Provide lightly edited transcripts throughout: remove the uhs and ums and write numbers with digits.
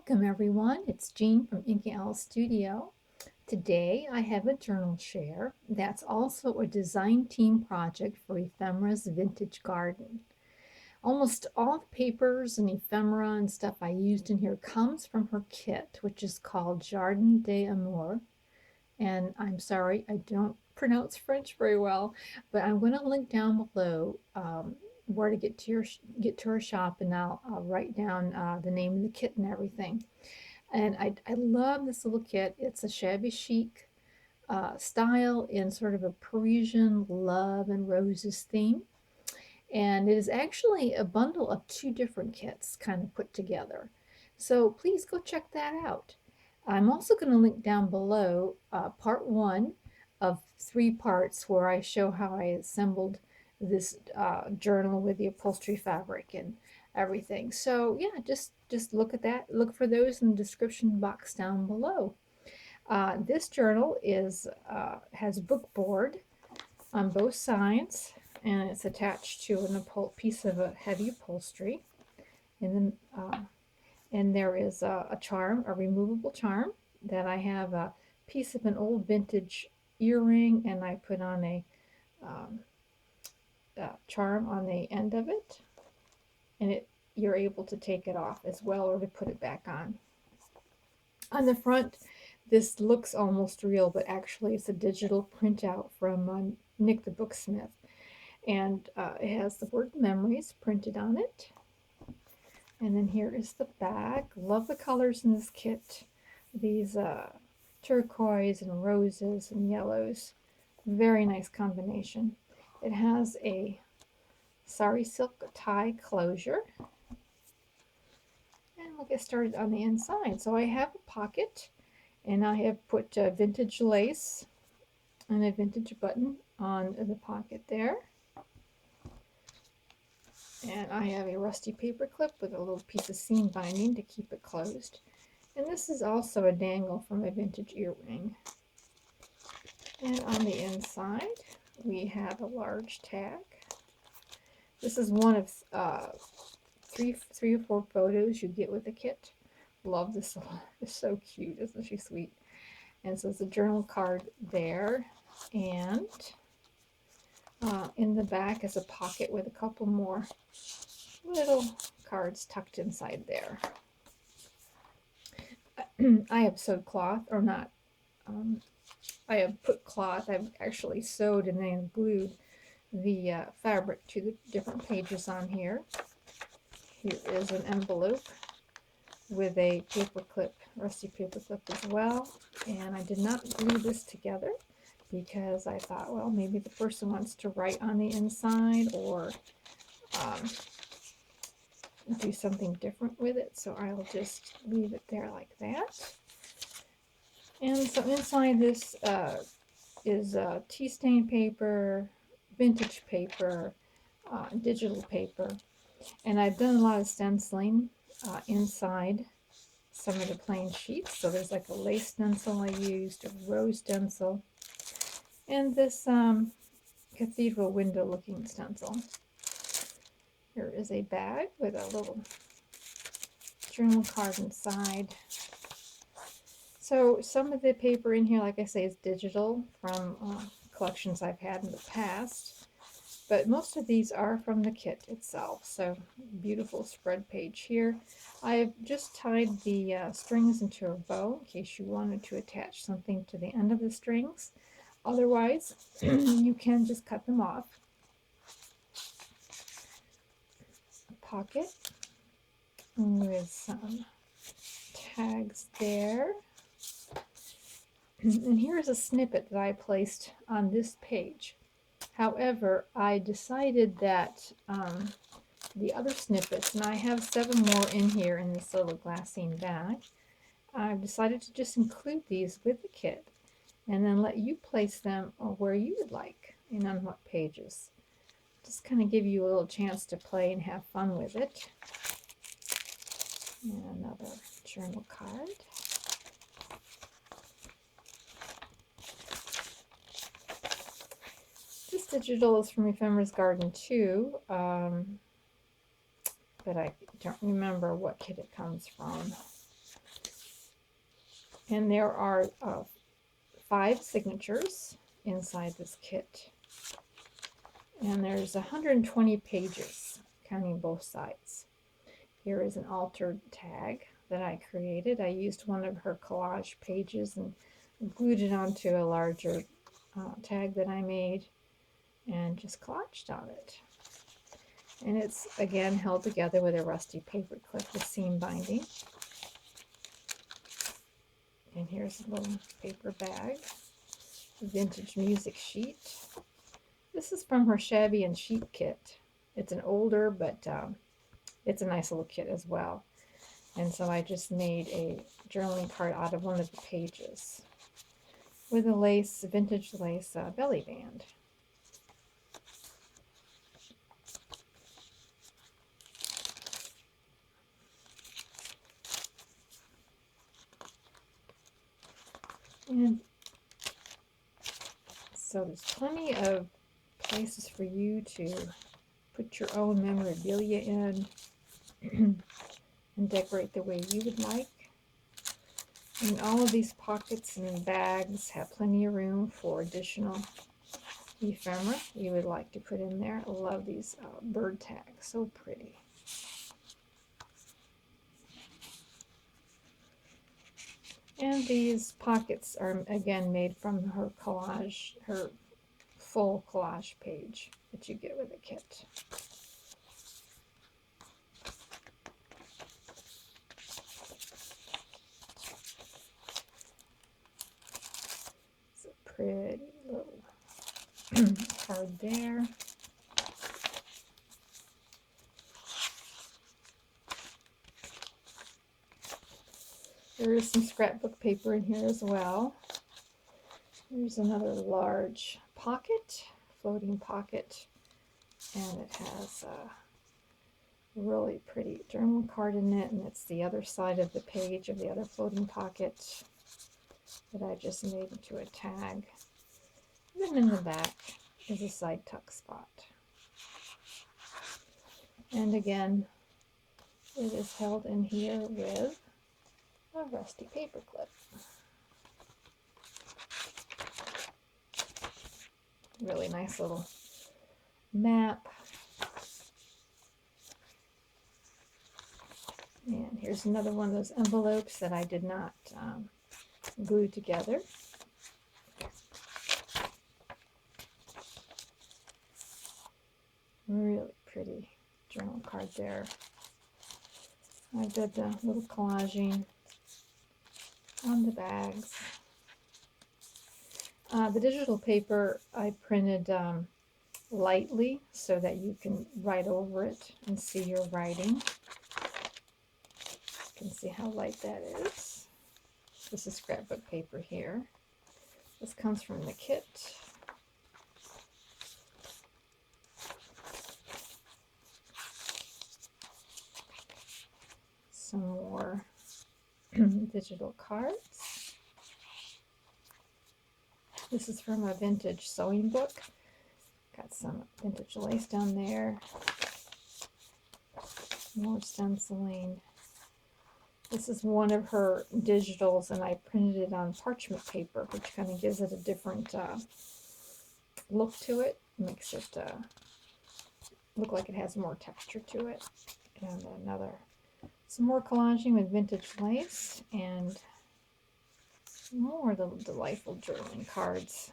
Welcome everyone, it's Jean from Inky Studio. Today I have a journal share that's also a design team project for Ephemera's Vintage Garden. Almost all the papers and ephemera and stuff I used in here comes from her kit, which is called Jardin d'Amour. And I'm sorry, I don't pronounce French very well, but I'm going to link down below where to get to her shop, and I'll write down the name of the kit and everything. And I love this little kit. It's a shabby chic style in sort of a Parisian love and roses theme. And it is actually a bundle of two different kits kind of put together. So please go check that out. I'm also going to link down below part one of 3 parts where I show how I assembled this journal with the upholstery fabric and everything. So yeah, just look at that. Look for those in the description box down below. This journal has book board on both sides, and it's attached to a piece of a heavy upholstery. And then and there is a charm, a removable charm, that I have a piece of an old vintage earring, and I put on um, a charm on the end of it, and you're able to take it off as well or to put it back on. On the front, this looks almost real, but actually it's a digital printout from Nick the Booksmith. And it has the word memories printed on it. And then here is the back. Love the colors in this kit. These turquoise and roses and yellows. Very nice combination. It has a sari silk tie closure. And we'll get started on the inside. So I have a pocket, and I have put vintage lace and a vintage button on the pocket there. And I have a rusty paper clip with a little piece of seam binding to keep it closed. And this is also a dangle from a vintage earring. And on the inside, we have a large tag. This is one of three or four photos you get with the kit. Love this one. It's so cute. Isn't she sweet? And so it's a journal card there. And in the back is a pocket with a couple more little cards tucked inside there. I have sewed cloth, or not. I have put cloth. I've actually sewed and then glued the fabric to the different pages on here. Here is an envelope with a paper clip, rusty paper clip as well. And I did not glue this together because I thought, well, maybe the person wants to write on the inside or do something different with it. So I'll just leave it there like that. And so inside this is tea stain paper, vintage paper, digital paper. And I've done a lot of stenciling inside some of the plain sheets. So there's like a lace stencil I used, a rose stencil, and this cathedral window looking stencil. Here is a bag with a little journal card inside. So some of the paper in here, like I say, is digital from collections I've had in the past. But most of these are from the kit itself. So beautiful spread page here. I've just tied the strings into a bow in case you wanted to attach something to the end of the strings. Otherwise, you can just cut them off. A pocket with some tags there. And here's a snippet that I placed on this page. However, I decided that the other snippets, and I have 7 more in here in this little glassine bag, I've decided to just include these with the kit and then let you place them where you would like and on what pages. Just kind of give you a little chance to play and have fun with it. And another journal card. This digital is from Ephemera's Garden too, but I don't remember what kit it comes from. And there are 5 signatures inside this kit. And there's 120 pages, counting both sides. Here is an altered tag that I created. I used one of her collage pages and glued it onto a larger tag that I made and just collaged on it. And it's again held together with a rusty paper clip with seam binding. And here's a little paper bag, vintage music sheet. This is from her Shabby and Chic kit. It's an older, but it's a nice little kit as well. And so I just made a journaling card out of one of the pages with a lace, vintage lace belly band. And so there's plenty of places for you to put your own memorabilia in and decorate the way you would like. And all of these pockets and bags have plenty of room for additional ephemera you would like to put in there. I love these bird tags, so pretty. And these pockets are again made from her collage, her full collage page that you get with the kit. It's a pretty little card there. There is some scrapbook paper in here as well. There's another large pocket, floating pocket, and it has a really pretty journal card in it, and it's the other side of the page of the other floating pocket that I just made into a tag. Then in the back is a side tuck spot. And again, it is held in here with a rusty paper clip. Really nice little map. And here's another one of those envelopes that I did not glue together. Really pretty journal card there. I did the little collaging on the bags. The digital paper I printed lightly so that you can write over it and see your writing. You can see how light that is. This is scrapbook paper here. This comes from the kit. Some more digital cards. This is from a vintage sewing book. Got some vintage lace down there. More stenciling. This is one of her digitals, and I printed it on parchment paper, which kind of gives it a different look to it. Makes it look like it has more texture to it. And some more collaging with vintage lace, and more little delightful journaling cards.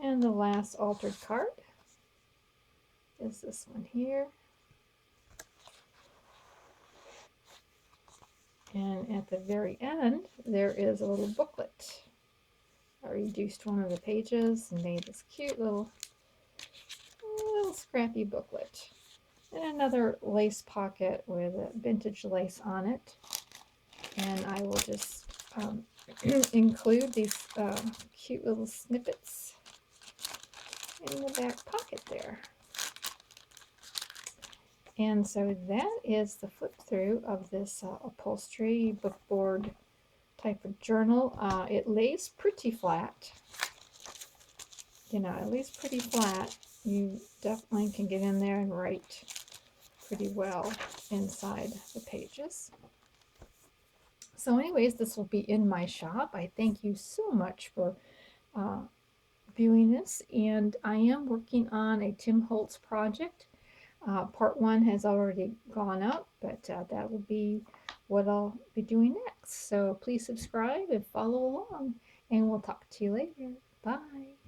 And the last altered card is this one here. And at the very end, there is a little booklet. I reduced one of the pages and made this cute little scrappy booklet. And another lace pocket with a vintage lace on it. And I will just include these cute little snippets in the back pocket there. And so that is the flip through of this upholstery bookboard type of journal. It lays pretty flat. You know, it lays pretty flat. you definitely can get in there and write pretty well inside the pages. So anyways, this will be in my shop. I thank you so much for uh, viewing this, and I am working on a Tim Holtz project. Part 1 has already gone up, but that will be what I'll be doing next. So please subscribe and follow along, and we'll talk to you later. Bye.